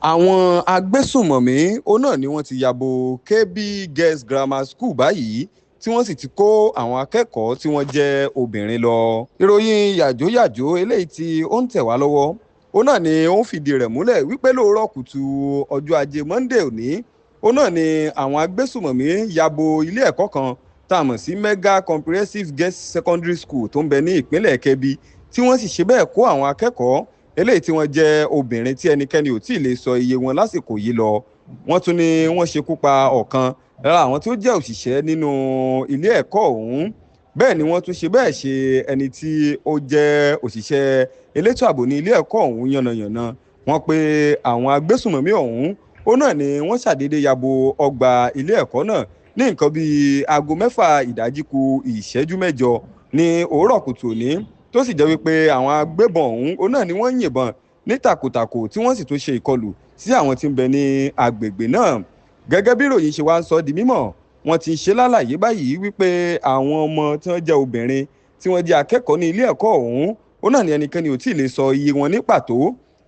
Àwọn agbésùnmọ̀mí náà ni wọ́n ti ya bo KB Girls Grammar School báyìí tí wọ́n sì ti kó àwọn akẹ́kọ̀ọ́ tí wọ́n jẹ́ obìnrin lọ. Ìròyìn yàjóyàjó eléyìí tí ó ń tẹ̀ wá lọ́wọ́ náà ni ó ń fìdí rẹ̀ múlẹ̀ wípé lóòrọ̀ kùtù ọjọ́ ajé Monday òní náà ni àwọn agbésùnmọ̀mí ya bo ilé ẹ̀kọ́ kan tá a mọ̀ sí Mega Comprehensive Girls Secondary School tó ń bẹ ní ìpínlẹ̀ Kebbi tí wọ́n sì ṣe bẹ́ẹ̀ kó àwọn akẹ́kọ̀ọ́ eléyìí tí wọ́n jẹ́ obìnrin tí ẹnikẹ́ni ò tí ì lè sọ iye wọn lásìkò yìí lọ. Wọ́n tún ní wọ́n ṣekú pa ọ̀kan lára àwọn tí ó jẹ́ òṣìṣẹ́ nínú ilé ẹ̀kọ́ ọ̀hún. Bẹ́ẹ̀ ni wọ́n tún ṣe bẹ́ẹ̀ ṣe ẹni tí ó jẹ́ òṣìṣẹ́ elétò ààbò ní ilé ẹ̀kọ́ ọ̀hún yánnayànna. Wọ́n pé àwọn agbésùnmọ̀mí ọ̀hún náà ni wọ́n ṣàdédé yabo ọgbà ilé ẹ̀kọ́ náà ní nǹkan bíi aago 6 ìdájí kù ìṣẹ́jú 8 ní òwúrọ̀ kùtù òní, tó sì jẹ́ wípé àwọn agbébọn ọ̀hún náà ni wọ́n yìnbọn ní tàkòtàkò tí wọ́n sì tún ṣe ìkọlù sí àwọn tí ń bẹ ní agbègbè náà. Gẹ́gẹ́ bí ìròyìn ṣe wá ń sọ di mímọ̀, wọ́n ti ṣe lálàyé báyìí wípé àwọn ọmọ tí wọ́n jẹ́ obìnrin tí wọ́n jẹ́ akẹ́kọ̀ọ́ ní ilé ẹ̀kọ́ ọ̀hún náà ni ẹnikẹ́ni ò tí ì lè sọ iye wọn ní pàtó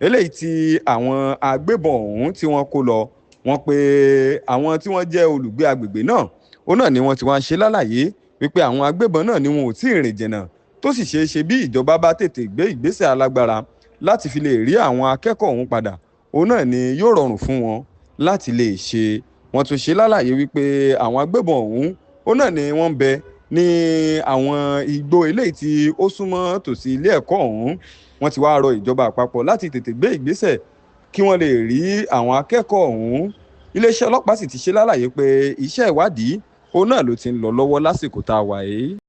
eléyìí tí àwọn agbébọn ọ̀hún tí wọ́n kó lọ. Wọ́n pé àwọn tí wọ́n jẹ́ olùgbé agbègbè náà ni wọ́n ti wá ń ṣe lálàyé wípé àwọn agbébọn náà ni wọn ò tí ì rìn jìnnà, tó sì ṣeé ṣe bí ìjọba bá tètè gbé ìgbésẹ̀ alágbára láti fi lè rí àwọn akẹ́kọ̀ọ́ ọ̀hún padà, náà ni yóò rọrùn fún wọn láti lè ṣe. Wọ́n tún ṣe lálàyé wípé àwọn agbébọn ọ̀hún náà ni wọ́n ń bẹ ní àwọn igbó eléyìí tí ó súnmọ́ tòsí ilé ẹ̀kọ́ ọ̀hún. Wọ́n ti wá rọ ìjọba àpapọ̀ láti tètè gbé ìgbésẹ̀ kí wọ́n lè rí àwọn akẹ́kọ̀ọ́ ọ̀hún. Iléeṣẹ́ ọlọ́pàá sì ti ṣe lálàyé pé iṣẹ́ ìwádìí náà ló ti ń lọ lọ́wọ́ lásìkò tá a wà yìí.